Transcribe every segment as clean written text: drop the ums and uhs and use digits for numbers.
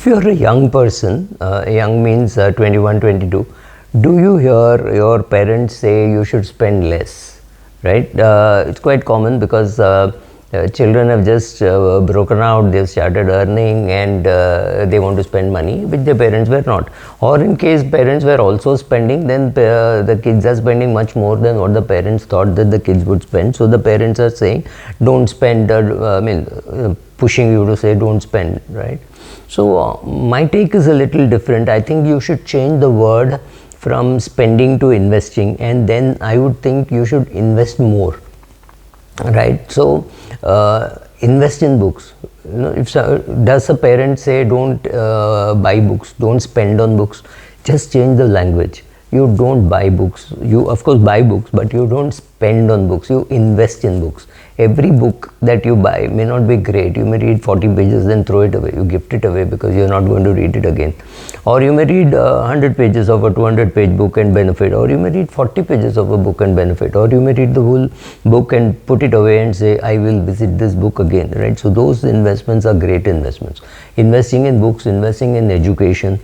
if you're a young person, young means 21, 22, do you hear your parents say you should spend less, right? It's quite common because children have just broken out, they've started earning, and they want to spend money which their parents were not. Or in case parents were also spending, then the kids are spending much more than what the parents thought that the kids would spend. So the parents are saying don't spend, pushing you to say don't spend, right? So my take is a little different. I think you should change the word from spending to investing, and then I would think you should invest more, right? So invest in books. You know, if does a parent say don't buy books, don't spend on books? Just change the language. You don't buy books. You of course buy books, but you don't spend on books. You invest in books. Every book that you buy may not be great. You may read 40 pages, then throw it away. You gift it away because you're not going to read it again. Or you may read 100 pages of a 200-page book and benefit. Or you may read 40 pages of a book and benefit. Or you may read the whole book and put it away and say, I will visit this book again, right? So those investments are great investments. Investing in books, investing in education,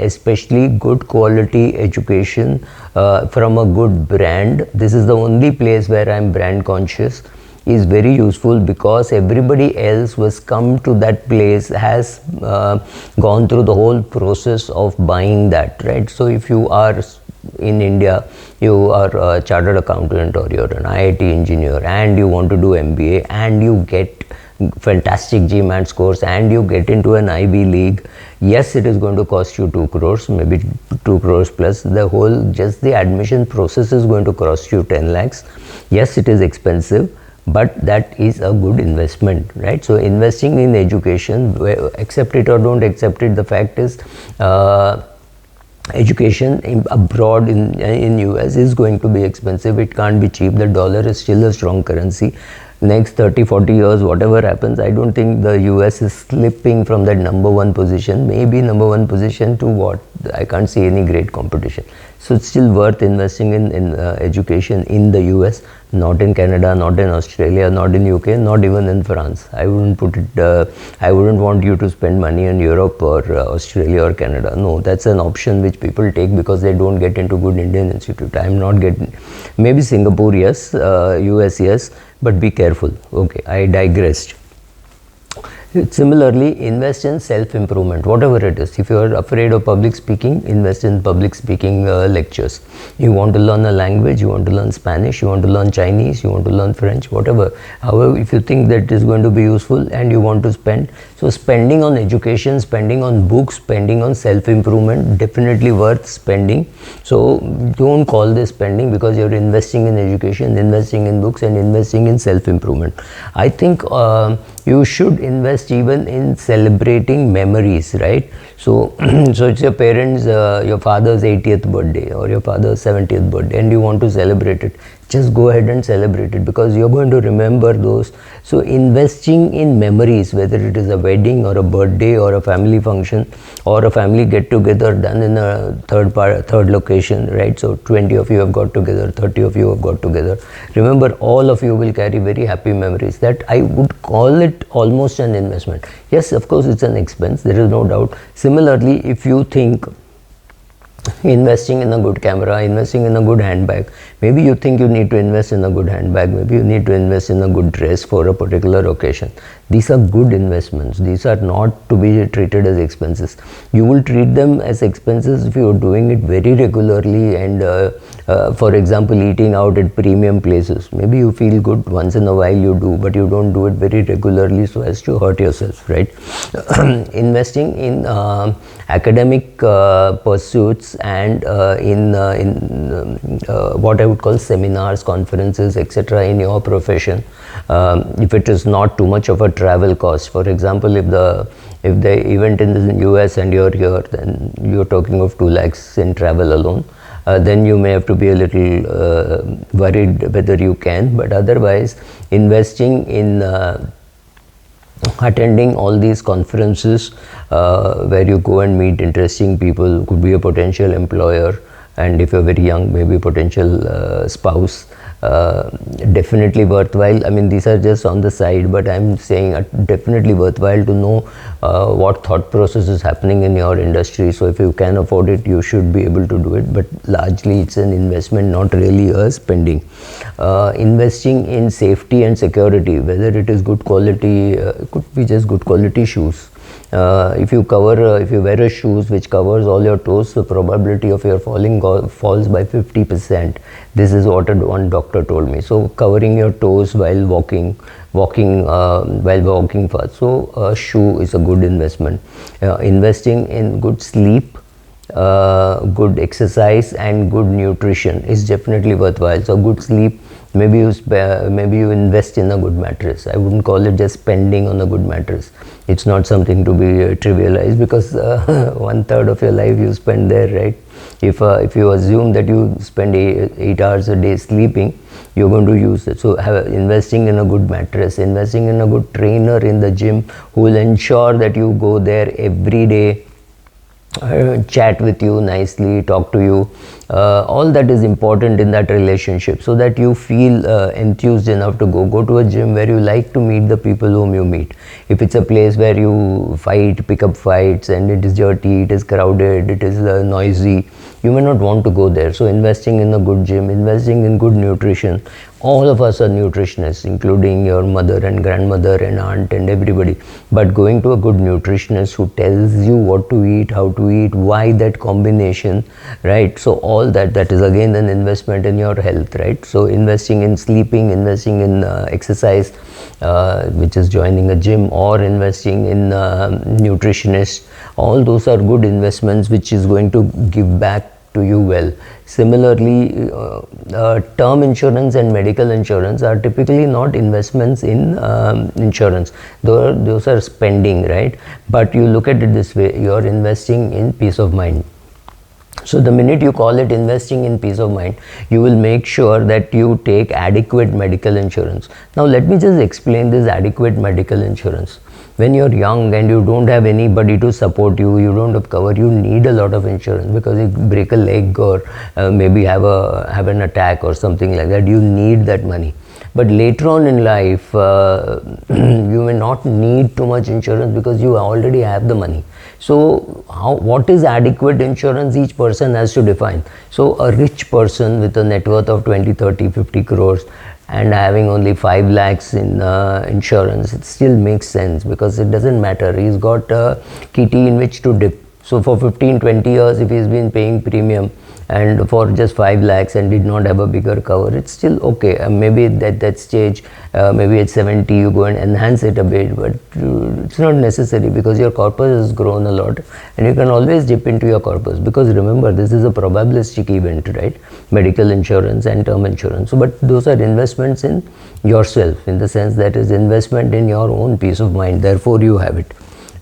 especially good quality education from a good brand. This is the only place where I'm brand conscious, is very useful because everybody else who has come to that place has gone through the whole process of buying that, right? So if you are in India, you are a chartered accountant or you're an IIT engineer and you want to do MBA and you get fantastic GMAT scores and you get into an Ivy League, yes, it is going to cost you 2 crores, maybe 2 crores plus. The whole, just the admission process is going to cost you 10 lakhs. Yes, it is expensive, but that is a good investment, right? So investing in education, accept it or don't accept it, the fact is education abroad in US is going to be expensive. It can't be cheap. The dollar is still a strong currency. Next 30-40 years, whatever happens, I don't think the US is slipping from that number 1 position, maybe number 1 position to what? I can't see any great competition. So it's still worth investing in education in the US, not in Canada, not in Australia, not in UK, not even in France. I wouldn't put it, I wouldn't want you to spend money in Europe or Australia or Canada. No, that's an option which people take because they don't get into good Indian institute. I'm not getting, maybe Singapore, yes, US, yes, but be careful. Okay, I digressed. Similarly, invest in self-improvement, whatever it is. If you are afraid of public speaking, invest in public speaking lectures. You want to learn a language, you want to learn Spanish, you want to learn Chinese, you want to learn French, whatever. However, if you think that is going to be useful and you want to spend, so spending on education, spending on books, spending on self-improvement, definitely worth spending. So don't call this spending because you're investing in education, investing in books and investing in self-improvement. I think you should invest even in celebrating memories, right? So so it's your parents, your father's 80th birthday or your father's 70th birthday and you want to celebrate it. Just go ahead and celebrate it because you're going to remember those. So investing in memories, whether it is a wedding or a birthday or a family function or a family get together done in a third location, right? So 20 of you have got together, 30 of you have got together. Remember, all of you will carry very happy memories. That I would call it almost an investment. Yes, of course, it's an expense. There is no doubt. Similarly, if you think investing in a good camera, investing in a good handbag, maybe you think you need to invest in a good handbag, maybe you need to invest in a good dress for a particular occasion. These are good investments. These are not to be treated as expenses. You will treat them as expenses if you are doing it very regularly and for example, eating out at premium places. Maybe you feel good once in a while you do, but you don't do it very regularly so as to hurt yourself, right? Investing in academic pursuits and in what I would call seminars, conferences, etc. in your profession, if it is not too much of a travel cost. For example, if the event in the US and you're here, then you're talking of 2 lakhs in travel alone. Then you may have to be a little worried whether you can, but otherwise investing in attending all these conferences where you go and meet interesting people, could be a potential employer, and if you're very young, maybe a potential spouse, definitely worthwhile. I mean, these are just on the side, but I'm saying definitely worthwhile to know what thought process is happening in your industry. So if you can afford it, you should be able to do it, but largely it's an investment, not really a spending. Investing in safety and security, whether it is good quality, could be just good quality shoes. If you wear a shoes which covers all your toes, the probability of your falls by 50%. This is what one doctor told me. So covering your toes while walking fast. So a shoe is a good investment. Investing in good sleep, good exercise and good nutrition is definitely worthwhile. So good sleep, maybe you invest in a good mattress. I wouldn't call it just spending on a good mattress. It's not something to be trivialized, because 1/3 of your life you spend there, right? If you assume that you spend 8 hours a day sleeping, you're going to use it. So investing in a good mattress, investing in a good trainer in the gym who will ensure that you go there every day, chat with you nicely, talk to you, all that is important in that relationship, so that you feel enthused enough to go to a gym where you like to meet the people whom you meet. If it's a place where you pick up fights and it is dirty, it is crowded, it is noisy, you may not want to go there. So investing in a good gym, investing in good nutrition. All of us are nutritionists, including your mother and grandmother and aunt and everybody. But going to a good nutritionist who tells you what to eat, how to eat, why that combination, right? So all that is again an investment in your health, right? So investing in sleeping, investing in exercise, which is joining a gym, or investing in nutritionist, all those are good investments which is going to give back to you well. Similarly, term insurance and medical insurance are typically not investments in insurance. Those are spending, right? But you look at it this way, you are investing in peace of mind. So the minute you call it investing in peace of mind, you will make sure that you take adequate medical insurance. Now let me just explain this adequate medical insurance. When you're young and you don't have anybody to support you, you don't have cover, you need a lot of insurance, because you break a leg or maybe have an attack or something like that, you need that money. But later on in life, you may not need too much insurance because you already have the money. So what is adequate insurance? Each person has to define. So a rich person with a net worth of 20, 30, 50 crores and having only 5 lakhs in insurance, it still makes sense, because it doesn't matter. He's got a kitty in which to dip. So for 15, 20 years, if he's been paying premium and for just 5 lakhs and did not have a bigger cover, it's still okay. Maybe at that stage, maybe at 70 you go and enhance it a bit, but it's not necessary, because your corpus has grown a lot and you can always dip into your corpus, because remember, this is a probabilistic event, right? Medical insurance and term insurance. So, but those are investments in yourself, in the sense that is investment in your own peace of mind, therefore you have it.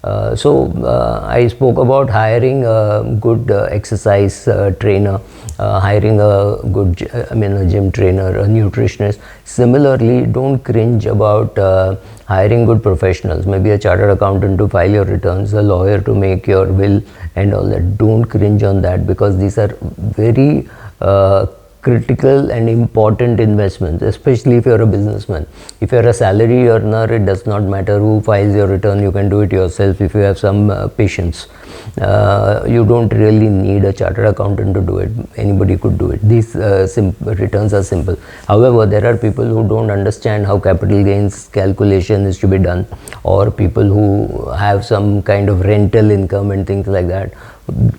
I spoke about hiring a good exercise trainer, hiring a good, a gym trainer, a nutritionist. Similarly, don't cringe about hiring good professionals, maybe a chartered accountant to file your returns, a lawyer to make your will and all that. Don't cringe on that, because these are very critical and important investments, especially if you're a businessman. If you're a salary earner, it does not matter who files your return, you can do it yourself if you have some patience. You don't really need a chartered accountant to do it. Anybody could do it. These returns are simple. However, there are people who don't understand how capital gains calculation is to be done, or people who have some kind of rental income and things like that.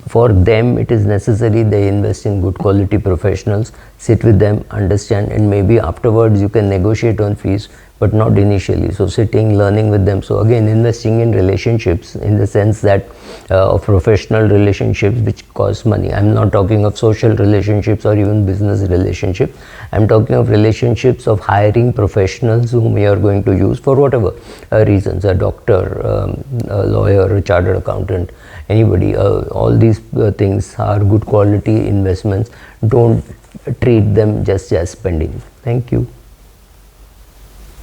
For them, it is necessary they invest in good quality professionals, sit with them, understand, and maybe afterwards you can negotiate on fees, but not initially. So sitting, learning with them. So again, investing in relationships, in the sense that of professional relationships which cost money. I'm not talking of social relationships or even business relationships. I'm talking of relationships of hiring professionals whom you are going to use for whatever reasons, a doctor, a lawyer, a chartered accountant, anybody. All these things are good quality investments. Don't treat them just as spending. Thank you.